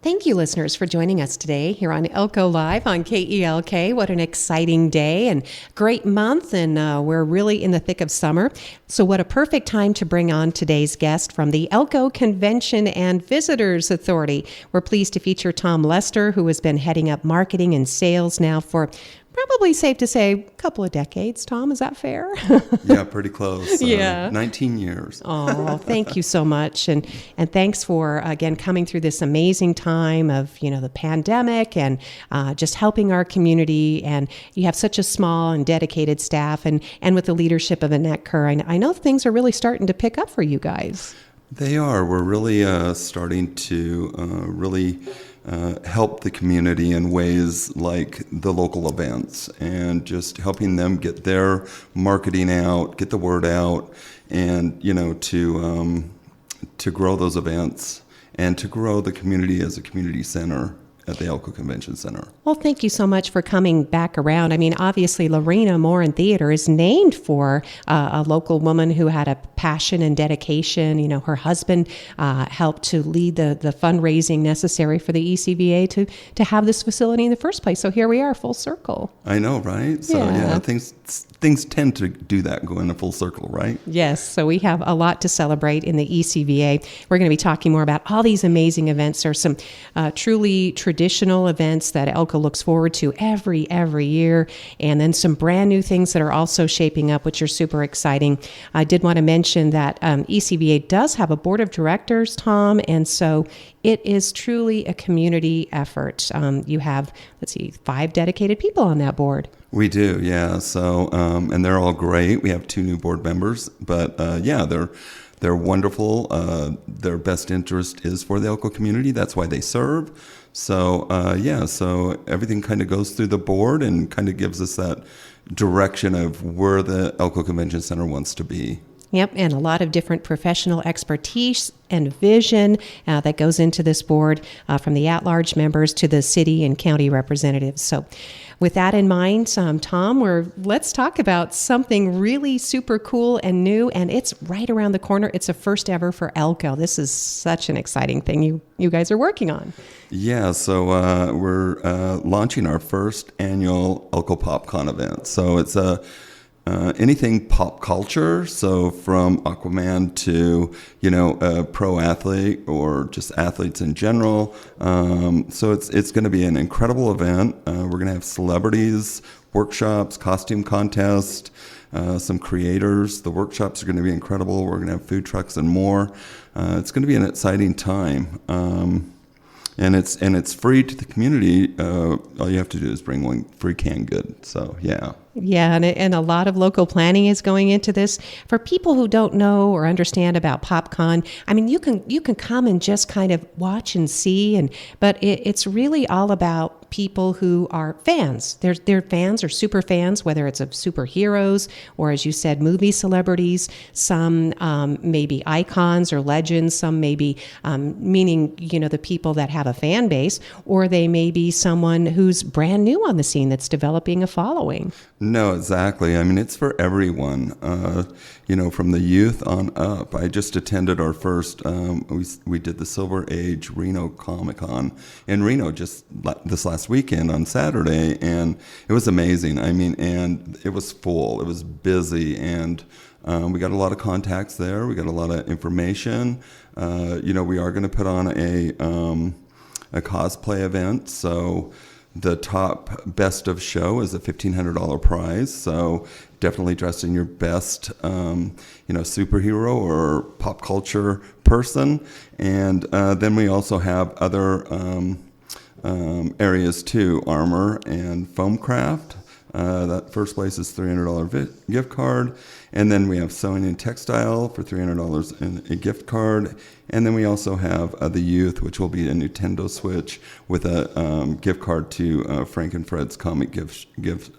Thank you, listeners, for joining us today here on Elko Live on KELK. What an exciting day and great month, and we're really in the thick of summer. So what a perfect time to bring on today's guest from the Elko Convention and Visitors Authority. We're pleased to feature Tom Lester, who has been heading up marketing and sales now for probably safe to say a couple of decades. Tom, is that fair? Yeah, pretty close. Yeah. 19 years. Oh, thank you so much. And thanks for, again, coming through this amazing time of, the pandemic and just helping our community. And you have such a small and dedicated staff. And with the leadership of Annette Kerr, I know things are really starting to pick up for you guys. They are. We're really starting to really help the community in ways like the local events and just helping them get their marketing out, get the word out, and to grow those events and to grow the community as a community center at the Elko Convention Center. Well, thank you so much for coming back around. I mean, obviously, Lorena Morin Theater is named for a local woman who had a passion and dedication. Her husband helped to lead the fundraising necessary for the ECVA to have this facility in the first place. So here we are, full circle. I know, right? So yeah, things tend to do that, go in a full circle, right? Yes, so we have a lot to celebrate in the ECVA. We're going to be talking more about all these amazing events. There are some truly traditional events that Elko looks forward to every year, and then some brand new things that are also shaping up, which are super exciting. I did want to mention that ECVA does have a board of directors, Tom, and so it is truly a community effort. You have, 5 dedicated people on that board. We do, yeah. So, and they're all great. We have 2 new board members, but they're wonderful. Their best interest is for the Elko community. That's why they serve. So, so everything kind of goes through the board and kind of gives us that direction of where the Elko Convention Center wants to be. Yep, and a lot of different professional expertise and vision that goes into this board, from the at-large members to the city and county representatives. So with that in mind, Tom, let's talk about something really super cool and new, and it's right around the corner. It's a first ever for Elko. This is such an exciting thing you guys are working on. Yeah, so we're launching our first annual Elko PopCon event. So it's anything pop culture, so from Aquaman to, a pro athlete or just athletes in general. So it's going to be an incredible event. We're going to have celebrities, workshops, costume contest, some creators. The workshops are going to be incredible. We're going to have food trucks and more. It's going to be an exciting time. And it's free to the community. All you have to do is bring one free canned good. So, yeah. Yeah, and a lot of local planning is going into this. For people who don't know or understand about PopCon, I mean, you can come and just kind of watch and see, but it's really all about people who are fans. They're fans or super fans, whether it's of superheroes or, as you said, movie celebrities. Some maybe icons or legends. Some maybe meaning the people that have a fan base, or they may be someone who's brand new on the scene that's developing a following. No, exactly. I mean, it's for everyone, from the youth on up. I just attended our first, we did the Silver Age Reno Comic-Con in Reno just this last weekend on Saturday, and it was amazing. I mean, and it was full. It was busy, and we got a lot of contacts there. We got a lot of information. We are going to put on a cosplay event, so the top best of show is a $1,500 prize. So definitely dress in your best, superhero or pop culture person. And then we also have other areas too, armor and foam craft. That first place is $300 gift card. And then we have sewing and textile for $300 in a gift card. And then we also have the youth, which will be a Nintendo Switch with a gift card to Frank and Fred's comic gift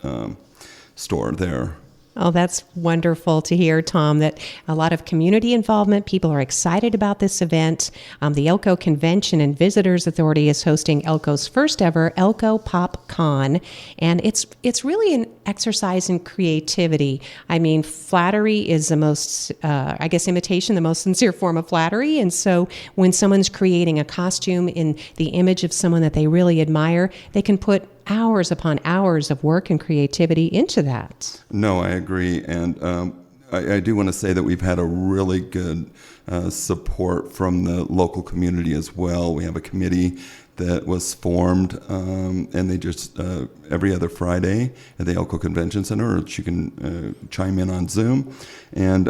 store there. Oh, that's wonderful to hear, Tom, that a lot of community involvement. People are excited about this event. The Elko Convention and Visitors Authority is hosting Elko's first ever Elko Pop Con. And it's really an exercise in creativity. I mean, flattery is the most, imitation, the most sincere form of flattery. And so when someone's creating a costume in the image of someone that they really admire, they can put hours upon hours of work and creativity into that. No, I agree. And I do want to say that we've had a really good support from the local community as well. We have a committee that was formed, and they just, every other Friday at the Elko Convention Center, or you can chime in on Zoom. And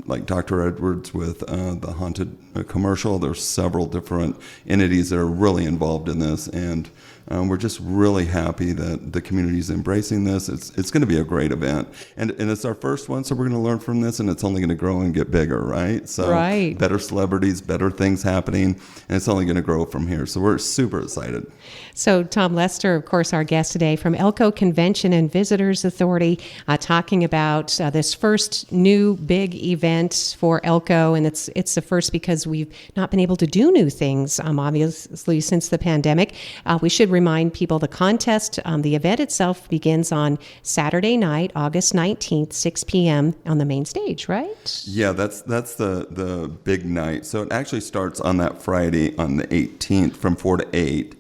like Dr. Edwards with the Haunted commercial, there's several different entities that are really involved in this. And we're just really happy that the community is embracing this. It's going to be a great event. And it's our first one, so we're going to learn from this, and it's only going to grow and get bigger, right? So right. Better celebrities, better things happening, and it's only going to grow from here. So we're super excited. So Tom Lester, of course, our guest today from Elko Convention and Visitors Authority, talking about this first new big event for Elko. And it's the first because we've not been able to do new things, obviously, since the pandemic. We should remind people the contest, the event itself begins on Saturday night, August 19th, 6 p.m. on the main stage, right? Yeah, that's the big night. So it actually starts on that Friday on the 18th from 4 to 8.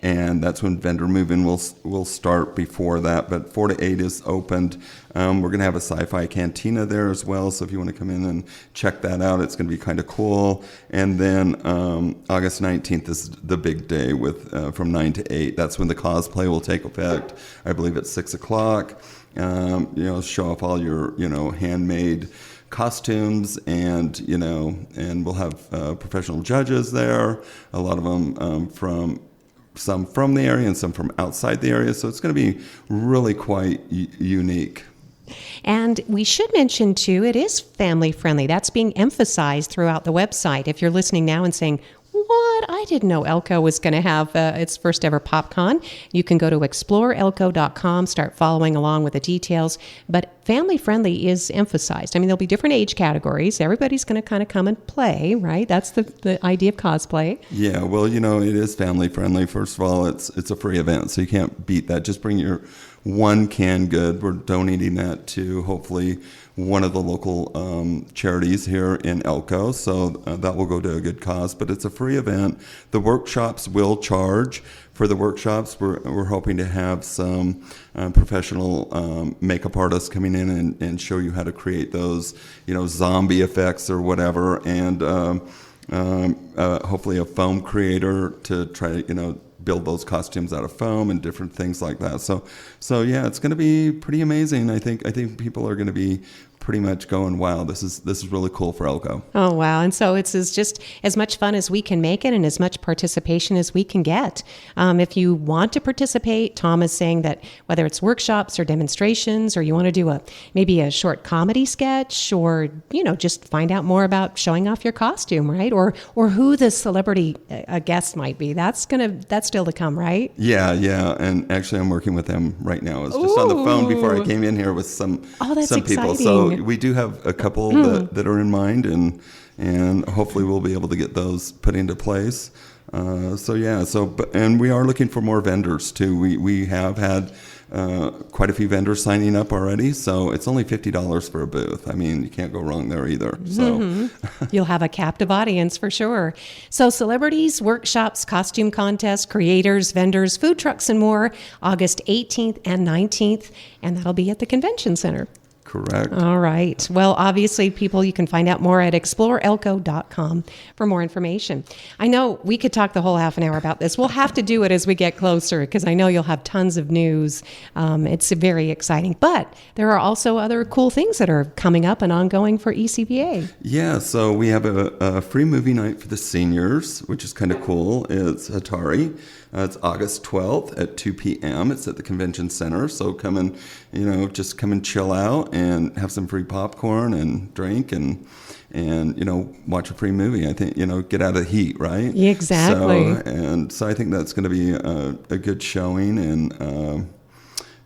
And that's when vendor move-in will start before that. But 4 to 8 is opened. We're going to have a sci-fi cantina there as well. So if you want to come in and check that out, it's going to be kind of cool. And then August 19th is the big day with from 9 to 8. That's when the cosplay will take effect. I believe at 6 o'clock. Show off all your, handmade costumes, and we'll have professional judges there. A lot of them some from the area and some from outside the area. So it's going to be really quite unique. And we should mention, too, it is family friendly. That's being emphasized throughout the website. If you're listening now and saying, what? I didn't know Elko was going to have its first ever PopCon. You can go to exploreelko.com, start following along with the details. But family friendly is emphasized. I mean, there'll be different age categories. Everybody's going to kind of come and play, right? That's the idea of cosplay. Yeah, well, it is family friendly. First of all, it's a free event, so you can't beat that. Just bring your one canned good. We're donating that to hopefully one of the local charities here in Elko, so that will go to a good cause. But it's a free event. The workshops will charge. For the workshops, we're hoping to have some professional makeup artists coming in and show you how to create those, zombie effects or whatever, and hopefully a foam creator to try to, build those costumes out of foam and different things like that. So yeah, it's going to be pretty amazing. I think people are going to be pretty much going, wow, this is really cool for Elko. Oh, wow. And so it's just as much fun as we can make it and as much participation as we can get. If you want to participate, Tom is saying that whether it's workshops or demonstrations, or you want to do maybe a short comedy sketch, or, just find out more about showing off your costume, right? Or who the celebrity guest might be. That's still to come, right? Yeah. And actually I'm working with them right now. I was just on the phone before I came in here with some people. So we do have a couple that are in mind, and hopefully we'll be able to get those put into place. And we are looking for more vendors too. We have had quite a few vendors signing up already, so it's only $50 for a booth. I mean, you can't go wrong there either. So you'll have a captive audience for sure. So celebrities, workshops, costume contests, creators, vendors, food trucks, and more, August 18th and 19th, and that'll be at the Convention Center. Correct. All right. Well, obviously, people, you can find out more at exploreelko.com for more information. I know we could talk the whole half an hour about this. We'll have to do it as we get closer, because I know you'll have tons of news. It's very exciting. But there are also other cool things that are coming up and ongoing for ECVA. Yeah. So we have a free movie night for the seniors, which is kind of cool. It's Atari. It's August 12th at 2 p.m. It's at the Convention Center. So come and, just come and chill out and have some free popcorn and drink and watch a free movie. I think, get out of the heat, right? Exactly. So I think that's going to be a good showing. And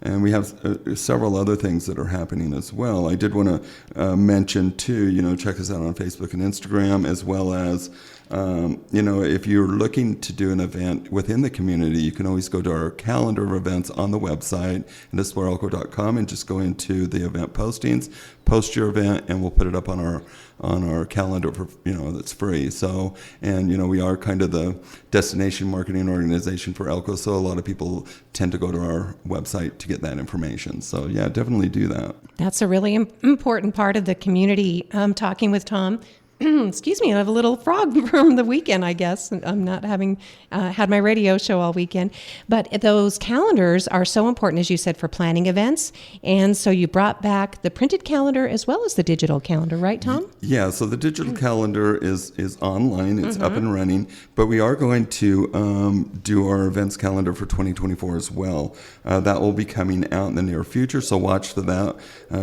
And we have several other things that are happening as well. I did want to mention too, check us out on Facebook and Instagram, as well as, if you're looking to do an event within the community, you can always go to our calendar of events on the website, exploreelko.com, and just go into the event postings, post your event, and we'll put it up on our calendar for, that's free. So, and, we are kind of the destination marketing organization for Elko, so a lot of people tend to go to our website to get that information. So, yeah, definitely do that. That's a really important part of the community. Talking with Tom. Excuse me, I have a little frog from the weekend, I guess. I'm not having had my radio show all weekend. But those calendars are so important, as you said, for planning events. And so you brought back the printed calendar as well as the digital calendar, right, Tom? Yeah, so the digital calendar is online. It's up and running. But we are going to do our events calendar for 2024 as well. That will be coming out in the near future, so watch for that.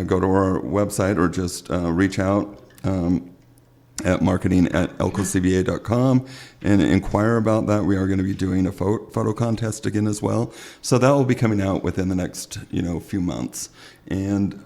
Go to our website or just reach out at marketing@elkocva.com and inquire about that. We are going to be doing a photo contest again as well. So that will be coming out within the next, few months. And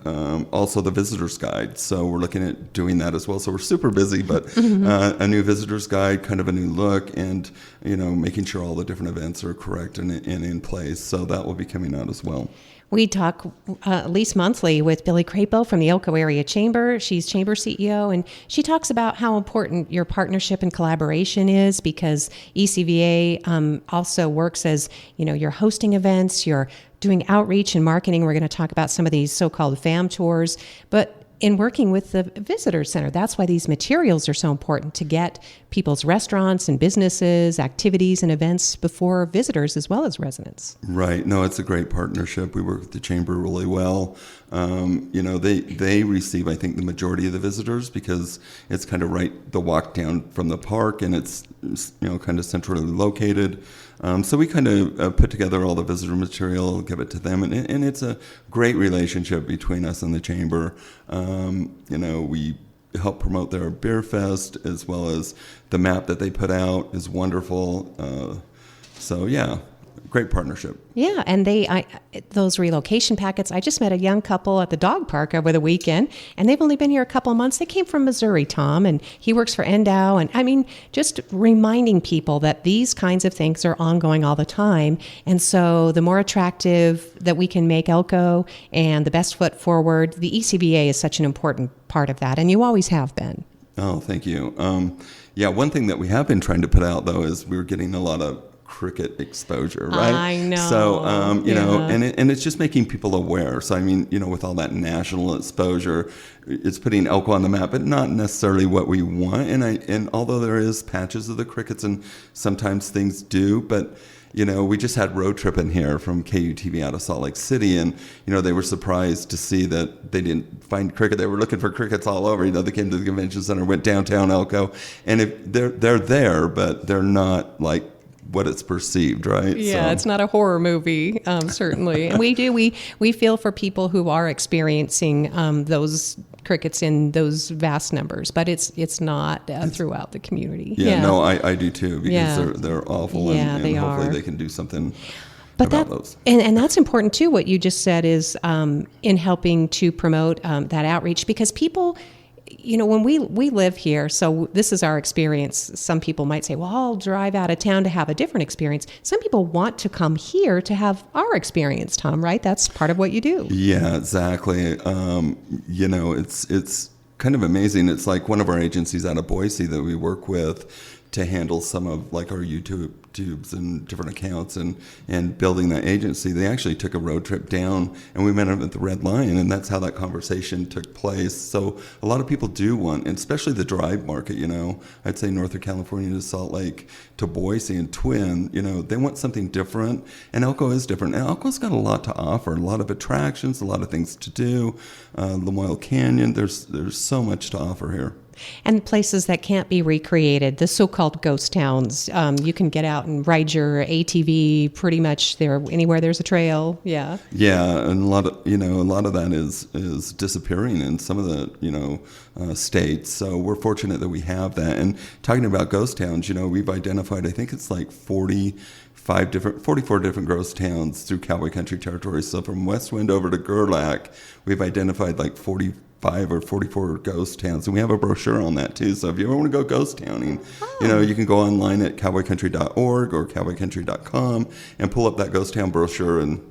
also the visitor's guide. So we're looking at doing that as well. So we're super busy, but a new visitor's guide, kind of a new look, and, making sure all the different events are correct and in place. So that will be coming out as well. We talk at least monthly with Billy Crapo from the Elko Area Chamber. She's Chamber CEO, and she talks about how important your partnership and collaboration is, because ECVA also works as, you're hosting events, you're doing outreach and marketing. We're going to talk about some of these so-called FAM tours, but in working with the visitor center, that's why these materials are so important, to get people's restaurants and businesses, activities and events before visitors as well as residents. Right. No, it's a great partnership. We work with the chamber really well. They receive, I think, the majority of the visitors because it's kind of the walk down from the park, and it's, kind of centrally located. So we kind of put together all the visitor material, give it to them, and it's a great relationship between us and the chamber. We help promote their beer fest, as well as the map that they put out is wonderful. So yeah, great partnership. Yeah, and those relocation packets, I just met a young couple at the dog park over the weekend, and they've only been here a couple of months. They came from Missouri, Tom, and he works for Endow. And just reminding people that these kinds of things are ongoing all the time. And so the more attractive that we can make Elko and the best foot forward, the ECVA is such an important part of that, and you always have been. Oh, thank you. One thing that we have been trying to put out, though, is we're getting a lot of cricket exposure, right? I know. So, and it's just making people aware. So, with all that national exposure, it's putting Elko on the map, but not necessarily what we want. And although there is patches of the crickets, and sometimes things do, but we just had road trip in here from KUTV out of Salt Lake City, and they were surprised to see that they didn't find cricket. They were looking for crickets all over. They came to the convention center, went downtown Elko, and if they're there, but they're not like what it's perceived, right? Yeah, it's not a horror movie, certainly. And we feel for people who are experiencing those crickets in those vast numbers, but it's not throughout the community. Yeah, no, I do too, because they're awful, and hopefully they can do something about those. And that's important too. What you just said is in helping to promote that outreach, because people, when we live here, so this is our experience. Some people might say, well, I'll drive out of town to have a different experience. Some people want to come here to have our experience, Tom, right? That's part of what you do. Yeah, exactly. It's kind of amazing. It's like one of our agencies out of Boise that we work with to handle some of like our YouTubes and different accounts and building that agency. They actually took a road trip down, and we met them at the Red Lion, and that's how that conversation took place. So a lot of people do want, and especially the drive market, I'd say Northern California to Salt Lake to Boise and Twin, they want something different, and Elko is different. And Elko's got a lot to offer, a lot of attractions, a lot of things to do. Lamoille Canyon, there's so much to offer here. And places that can't be recreated, the so-called ghost towns, you can get out and ride your ATV pretty much there anywhere there's a trail. Yeah. Yeah, and a lot of that is disappearing in some of the states. So we're fortunate that we have that. And talking about ghost towns, we've identified, I think it's like 44 different ghost towns through Cowboy Country territory. So from Westwind over to Gerlach, we've identified like 45 or 44 ghost towns, and we have a brochure on that too. So if you ever want to go ghost towning, you can go online at cowboycountry.org or cowboycountry.com and pull up that ghost town brochure, and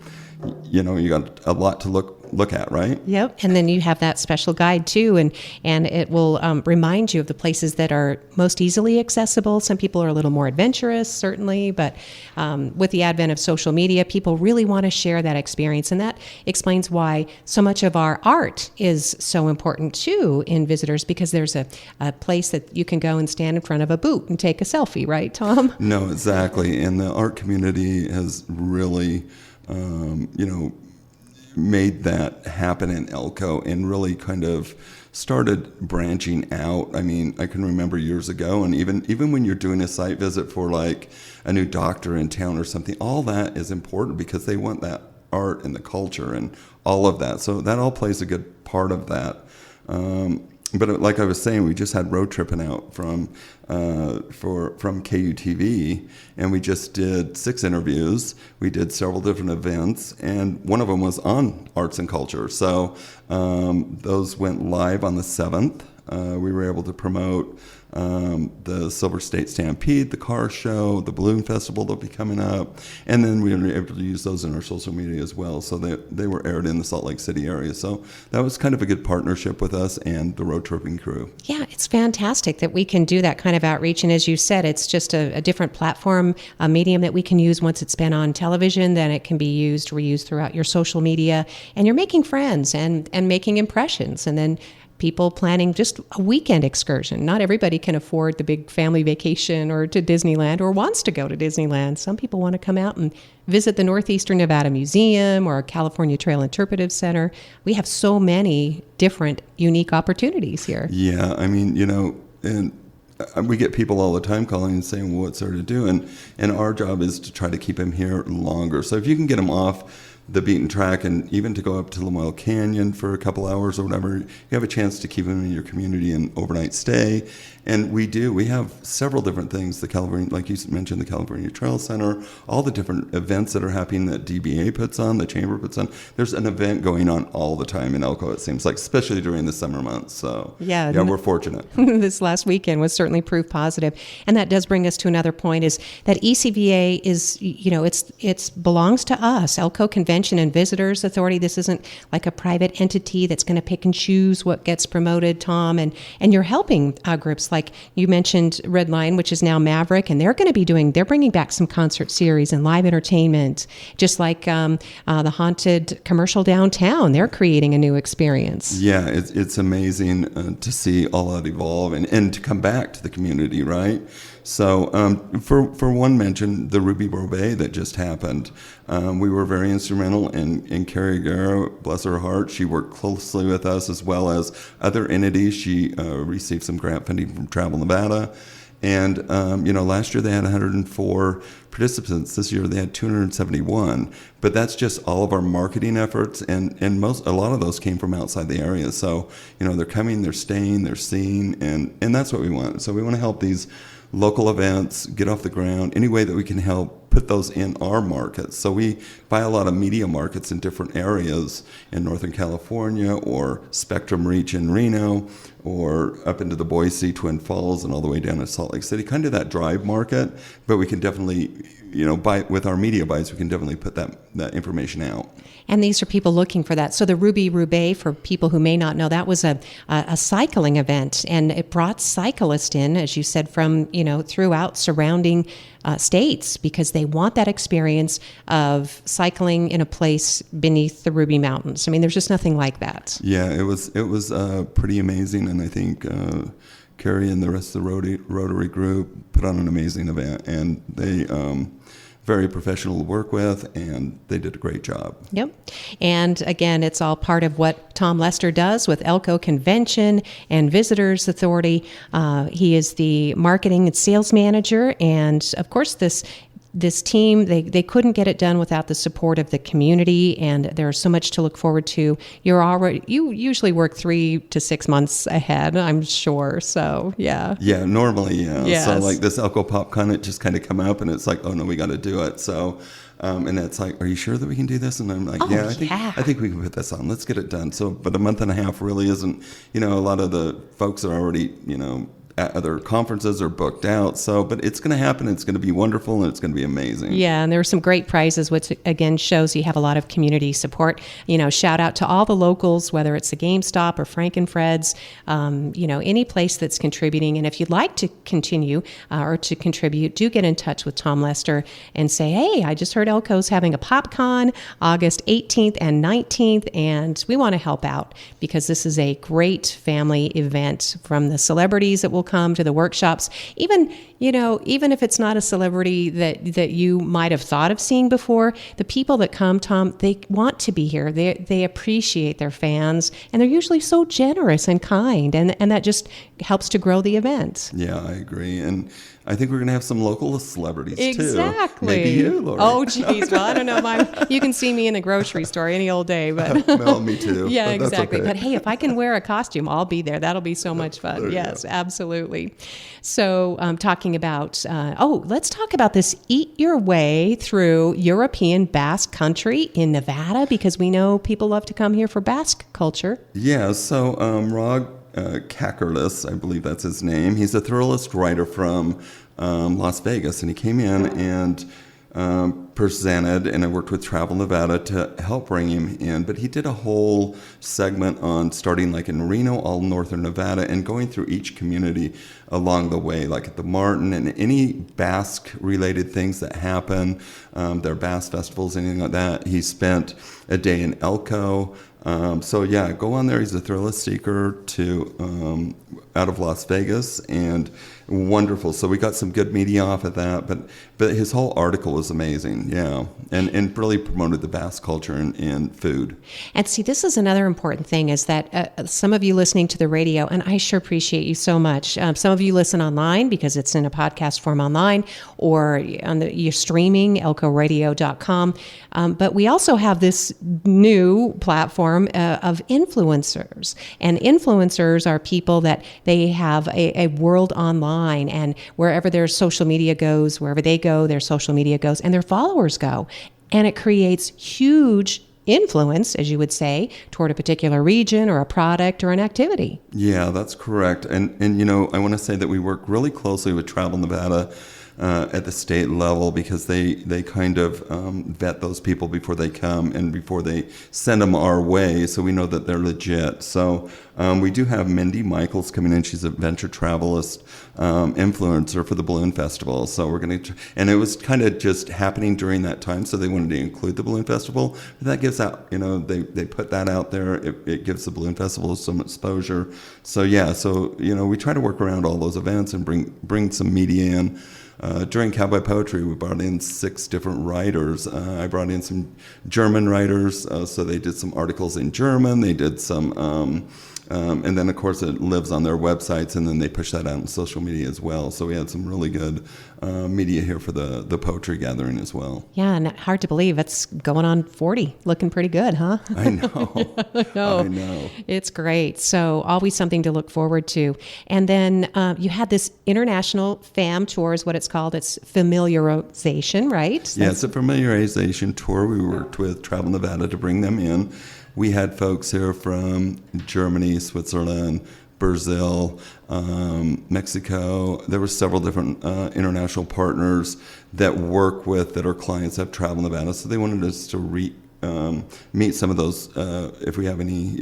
you got a lot to look at, right? Yep. And then you have that special guide too, and it will remind you of the places that are most easily accessible. Some people are a little more adventurous, certainly, but with the advent of social media, people really want to share that experience, and that explains why so much of our art is so important too in visitors, because there's a place that you can go and stand in front of a booth and take a selfie, right, Tom? No, exactly. And the art community has really made that happen in Elko and really kind of started branching out. I mean, I can remember years ago, and even when you're doing a site visit for like a new doctor in town or something, all that is important because they want that art and the culture and all of that. So that all plays a good part of that. But like I was saying, we just had road tripping out from KUTV, and we just did 6 interviews. We did several different events, and one of them was on arts and culture. So those went live on the 7th. We were able to promote the Silver State Stampede, the car show, the balloon festival that'll be coming up, and then we were able to use those in our social media as well. So they were aired in the Salt Lake City area. So that was kind of a good partnership with us and the road tripping crew. Yeah, it's fantastic that we can do that kind of outreach. And as you said, it's just a different platform, a medium that we can use once it's been on television. Then it can be reused throughout your social media, and you're making friends and making impressions, and then people planning just a weekend excursion. Not everybody can afford the big family vacation or to Disneyland or wants to go to Disneyland. Some people want to come out and visit the Northeastern Nevada Museum or California Trail Interpretive Center. We have so many different unique opportunities here. Yeah, I mean, and we get people all the time calling and saying, well, what's there to do? And our job is to try to keep them here longer. So if you can get them off the beaten track and even to go up to Lamoille Canyon for a couple hours or whatever, you have a chance to keep them in your community and overnight stay. And we have several different things, like you mentioned, the California Trail Center, all the different events that are happening that DBA puts on, the Chamber puts on. There's an event going on all the time in Elko, it seems like, especially during the summer months. So yeah, we're fortunate. This last weekend was certainly proof positive. And that does bring us to another point, is that ECVA is, it's belongs to us, Elko Convention and Visitors Authority. This isn't like a private entity that's going to pick and choose what gets promoted, Tom. And you're helping groups like you mentioned Red Line, which is now Maverick, and they're bringing back some concert series and live entertainment, just like the Haunted Commercial Downtown. They're creating a new experience. Yeah, it's amazing to see all that evolve and to come back to the community, right? So for one mention, the Ruby Robet that just happened, we were very instrumental in Carrie Guerra, bless her heart. She worked closely with us as well as other entities. She received some grant funding from Travel Nevada. And, last year they had 104 participants. This year they had 271. But that's just all of our marketing efforts. And a lot of those came from outside the area. So, they're coming, they're staying, they're seeing, and that's what we want. So we want to help these local events get off the ground any way that we can help put those in our markets. So we buy a lot of media markets in different areas in Northern California or Spectrum Reach in Reno or up into the Boise, Twin Falls, and all the way down to Salt Lake City, kind of that drive market. But we can definitely, with our media buys, we can definitely put that information out. And these are people looking for that. So the Ruby Roubaix, for people who may not know, that was a cycling event, and it brought cyclists in, as you said, from throughout surrounding states, because they want that experience of cycling in a place beneath the Ruby Mountains. I mean, there's just nothing like that. Yeah, it was pretty amazing, and I think Carrie and the rest of the Rotary group put on an amazing event, and very professional to work with, and they did a great job. Yep. And again, it's all part of what Tom Lester does with Elko Convention and Visitors Authority. He is the marketing and sales manager. And of course, this team, they couldn't get it done without the support of the community, and there's so much to look forward to. You usually work 3 to 6 months ahead, I'm sure. So yeah. Yeah, normally, yeah. Yes. So like this Elko PopCon, it just kind of come up, and it's like, oh no, we got to do it. So, and it's like, are you sure that we can do this? And I'm like, I think we can put this on. Let's get it done. So, but a month and a half really isn't. A lot of the folks are already, at other conferences are booked out. So, but it's going to happen. It's going to be wonderful, and it's going to be amazing. Yeah, and there are some great prizes, which again shows you have a lot of community support. Shout out to all the locals, whether it's the GameStop or Frank and Fred's, any place that's contributing. And if you'd like to continue or to contribute, do get in touch with Tom Lester and say, hey, I just heard Elko's having a PopCon August 18th and 19th, and we want to help out because this is a great family event, from the celebrities that will come to the workshops. Even if it's not a celebrity that you might have thought of seeing before, the people that come, Tom, they want to be here. They appreciate their fans, and they're usually so generous and kind, and that just helps to grow the event. Yeah, I agree. And I think we're going to have some local celebrities too. Exactly. Maybe you, Lori. Oh, geez. Well, I don't know. You can see me in the grocery store any old day, but well, me too. Yeah, but exactly. Okay. But hey, if I can wear a costume, I'll be there. That'll be so much fun. Yes, absolutely. So, talking about let's talk about this Eat Your Way Through European Basque Country in Nevada, because we know people love to come here for Basque culture. Yeah. So, Rog Kakarlis, I believe that's his name. He's a Thrillist writer from Las Vegas, and he came in and presented, and I worked with Travel Nevada to help bring him in. But he did a whole segment on starting like in Reno, all northern Nevada, and going through each community along the way, like at the Martin and any Basque-related things that happen, their Basque festivals, anything like that. He spent a day in Elko. So yeah, go on there. He's a Thrillist seeker out of Las Vegas, and wonderful. So we got some good media off of that, but his whole article was amazing. Yeah, and really promoted the Basque culture and food. And see, this is another important thing, is that some of you listening to the radio, and I sure appreciate you so much. Some of you listen online because it's in a podcast form online, or you're streaming, elkoradio.com. But we also have this new platform of influencers. And influencers are people that they have a world online, and wherever their social media goes, wherever they go, their social media goes, and their followers go. And it creates huge influence, as you would say, toward a particular region or a product or an activity. Yeah, that's correct. And I want to say that we work really closely with Travel Nevada at the state level, because they kind of vet those people before they come and before they send them our way, so we know that they're legit. So we do have Mindy Michaels coming in. She's a venture travelist influencer for the Balloon Festival. So we're going to, and it was kind of just happening during that time, so they wanted to include the Balloon Festival. But that gives out, they put that out there. It gives the Balloon Festival some exposure. So yeah, we try to work around all those events and bring some media in. During Cowboy Poetry, we brought in 6 different writers. I brought in some German writers, so they did some articles in German. They did some, and then of course it lives on their websites, and then they push that out on social media as well. So we had some really good media here for the poetry gathering as well. Yeah, and hard to believe it's going on 40, looking pretty good, huh? I know. I know. It's great. So always something to look forward to. And then you had this international FAM tour, is what it's called. It's familiarization, right? Yeah, it's a familiarization tour. We worked with Travel Nevada to bring them in. We had folks here from Germany, Switzerland, Brazil, Mexico. There were several different international partners that are clients of Travel Nevada. So they wanted us to meet some of those, if we have any,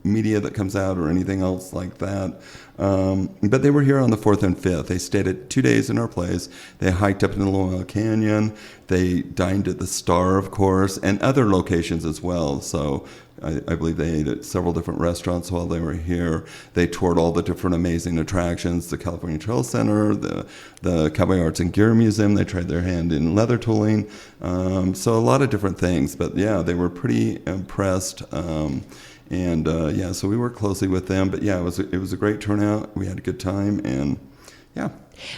media that comes out or anything else like that. But they were here on the 4th and 5th. They stayed at 2 days in our place. They hiked up in the Loyola Canyon. They dined at the Star, of course, and other locations as well. So I believe they ate at several different restaurants while they were here. They toured all the different amazing attractions, the California Trail Center, the Cowboy Arts and Gear Museum. They tried their hand in leather tooling. So a lot of different things. But yeah, they were pretty impressed. So we worked closely with them. But yeah, it was a great turnout. We had a good time, and yeah.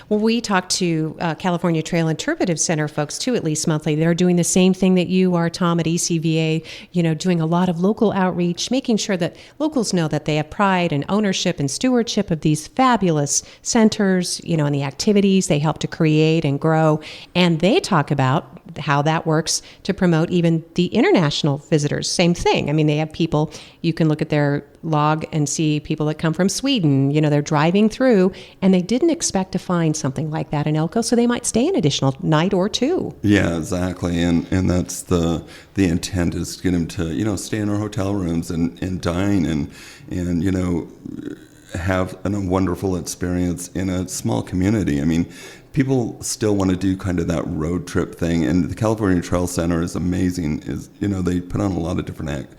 Well, we talk to California Trail Interpretive Center folks, too, at least monthly. They're doing the same thing that you are, Tom, at ECVA, doing a lot of local outreach, making sure that locals know that they have pride and ownership and stewardship of these fabulous centers, and the activities they help to create and grow. And they talk about how that works to promote even the international visitors. Same thing. I mean, they have people, you can look at their log and see people that come from Sweden, they're driving through, and they didn't expect to find something like that in Elko, so they might stay an additional night or two. Yeah, exactly. And that's the intent, is to get them to, stay in our hotel rooms and dine and have a wonderful experience in a small community. I mean, people still want to do kind of that road trip thing, and the California Trail Center is amazing. They put on a lot of different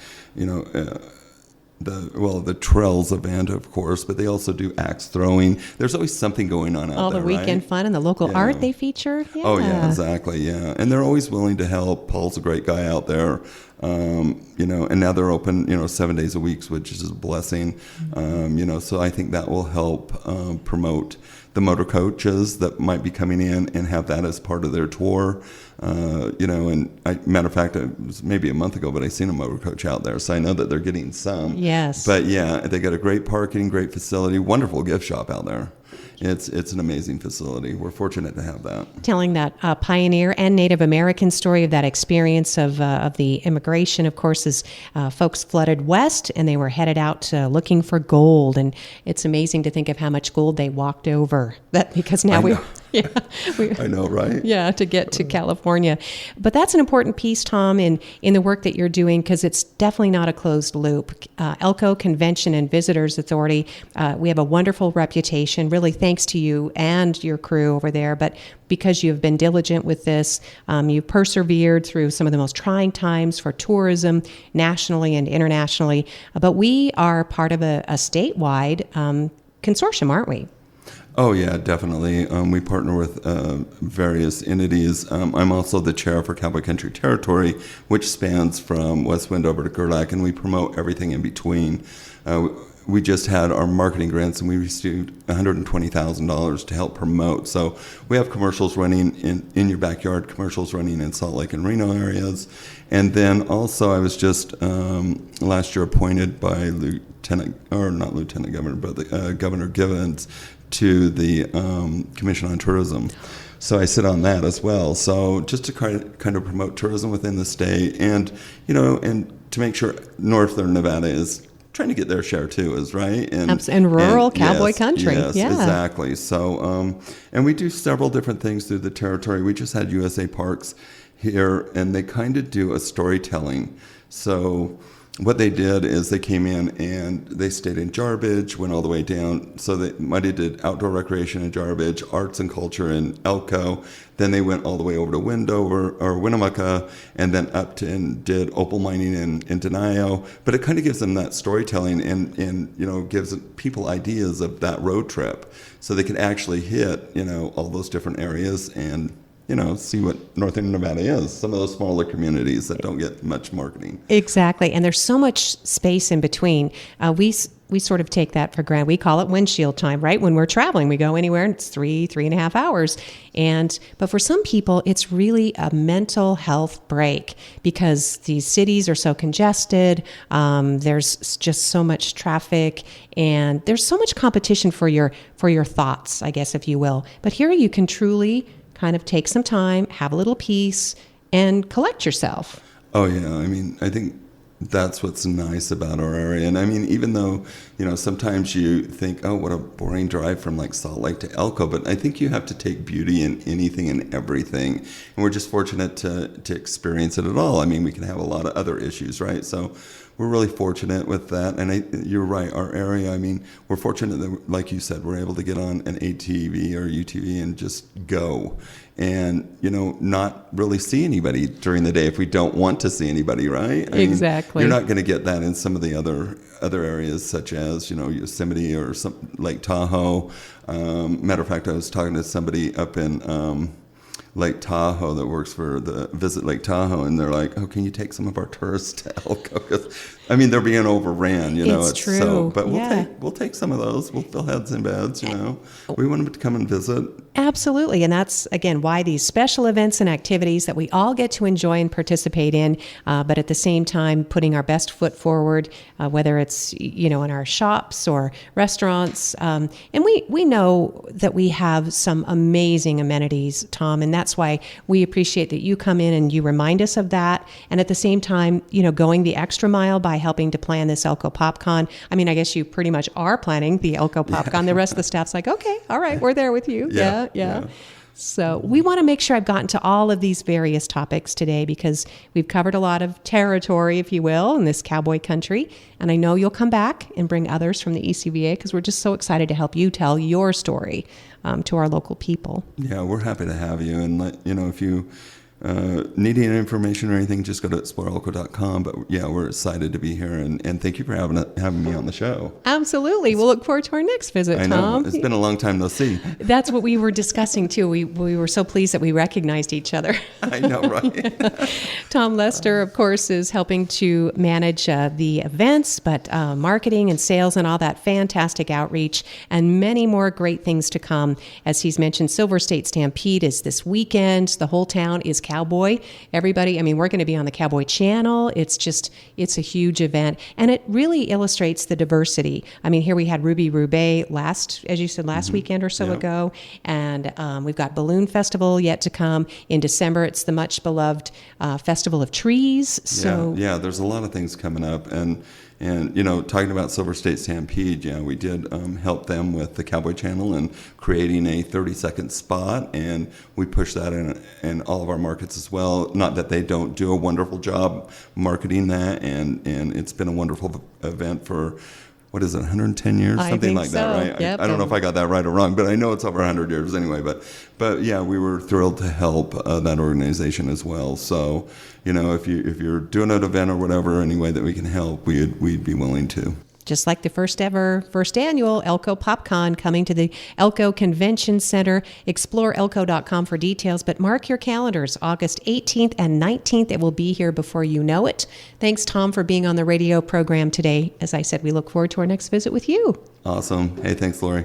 the trails event, of course, but they also do axe throwing. There's always something going on out there, all the weekend fun and the local art they feature. Yeah. Oh yeah, exactly. Yeah, and they're always willing to help. Paul's a great guy out there. And now they're open, 7 days a week, which is a blessing. So I think that will help promote the motor coaches that might be coming in and have that as part of their tour. Matter of fact, it was maybe a month ago, but I seen a motor coach out there, so I know that they're getting some. Yes. But yeah, they got a great parking, great facility, wonderful gift shop out there. It's an amazing facility. We're fortunate to have that. Telling that pioneer and Native American story of that experience of the immigration, of course, as folks flooded west and they were headed out looking for gold. And it's amazing to think of how much gold they walked over. Because now I know, right? Yeah, to get to California. But that's an important piece, Tom, in the work that you're doing, because it's definitely not a closed loop. Elko Convention and Visitors Authority, we have a wonderful reputation, really thanks to you and your crew over there. But because you've been diligent with this, you've persevered through some of the most trying times for tourism, nationally and internationally. But we are part of a statewide consortium, aren't we? Oh, yeah, definitely. We partner with various entities. I'm also the chair for Cowboy Country Territory, which spans from West Wind over to Gerlach, and we promote everything in between. We just had our marketing grants, and we received $120,000 to help promote. So we have commercials running in your backyard, commercials running in Salt Lake and Reno areas. And then also I was just last year appointed by Governor Givens to the Commission on Tourism. So I sit on that as well. So just to kind of promote tourism within the state, and and to make sure Northern Nevada is trying to get their share too, is right. And rural cowboy country. Yes, yeah. Exactly. So and we do several different things through the territory. We just had USA Parks here, and they kind of do a storytelling. So what they did is they came in and they stayed in Jarbidge, went all the way down. So they might have did outdoor recreation in Jarbidge, arts and culture in Elko. Then they went all the way over to Windover or Winnemucca, and then up to and did opal mining in Tenaya. But it kind of gives them that storytelling and gives people ideas of that road trip, so they can actually hit all those different areas and see what Northern Nevada is. Some of those smaller communities that don't get much marketing. Exactly. And there's so much space in between. We sort of take that for granted. We call it windshield time, right? When we're traveling, we go anywhere and it's 3.5 hours. But for some people, it's really a mental health break because these cities are so congested. There's just so much traffic, and there's so much competition for your thoughts, I guess, if you will. But here you can truly kind of take some time, have a little peace, and collect yourself. Oh, yeah. I mean, I think that's what's nice about our area. And I mean, even though, sometimes you think, oh, what a boring drive from like Salt Lake to Elko, but I think you have to take beauty in anything and everything. And we're just fortunate to experience it at all. I mean, we can have a lot of other issues, right? So we're really fortunate with that. And you're right, our area, I mean, we're fortunate that, like you said, we're able to get on an ATV or UTV and just go. And, not really see anybody during the day if we don't want to see anybody, right? I Exactly. mean, you're not going to get that in some of the other areas, such as, Yosemite or Lake Tahoe. Matter of fact, I was talking to somebody up in Lake Tahoe that works for the Visit Lake Tahoe, and they're like, "Oh, can you take some of our tourists to Elko?" 'Cause, I mean, they're being overran. It's true. So, but Yeah. we'll take some of those. We'll fill heads and beds. We want them to come and visit. Absolutely. And that's, again, why these special events and activities that we all get to enjoy and participate in, but at the same time, putting our best foot forward, whether it's, in our shops or restaurants. And we know that we have some amazing amenities, Tom, and that's why we appreciate that you come in and you remind us of that. And at the same time, going the extra mile by helping to plan this Elko PopCon. I mean, I guess you pretty much are planning the Elko PopCon. The rest of the staff's like, okay, all right, we're there with you. Yeah. So we want to make sure I've gotten to all of these various topics today because we've covered a lot of territory, if you will, in this cowboy country. And I know you'll come back and bring others from the ECVA because we're just so excited to help you tell your story to our local people. Yeah, we're happy to have you. And, if you need any information or anything, just go to exploreelko.com. But yeah, we're excited to be here, and thank you for having me on the show. Absolutely. We'll look forward to our next visit, I know. Tom. It's been a long time no see. That's what we were discussing too. We were so pleased that we recognized each other. I know, right? Tom Lester, of course, is helping to manage the events, but marketing and sales and all that fantastic outreach and many more great things to come. As he's mentioned, Silver State Stampede is this weekend. The whole town is cowboy. Everybody, I mean, we're going to be on the Cowboy Channel. It's a huge event. And it really illustrates the diversity. I mean, here we had Ruby Roubaix last weekend or so ago. And we've got Balloon Festival yet to come. In December, it's the much beloved Festival of Trees. So yeah, there's a lot of things coming up. And talking about Silver State Stampede, we did help them with the Cowboy Channel and creating a 30-second spot, and we push that in all of our markets as well. Not that they don't do a wonderful job marketing that, and it's been a wonderful event for, 110 years? I Something think like so. that, right? Yep. I don't know if I got that right or wrong, but I know it's over 100 years anyway. But yeah, we were thrilled to help that organization as well. So, if you're doing an event or whatever, any way that we can help, we'd be willing to. Just like the first annual Elko PopCon coming to the Elko Convention Center. Explore elko.com for details, but mark your calendars, August 18th and 19th. It will be here before you know it. Thanks, Tom, for being on the radio program today. As I said, we look forward to our next visit with you. Awesome. Hey, thanks, Lori.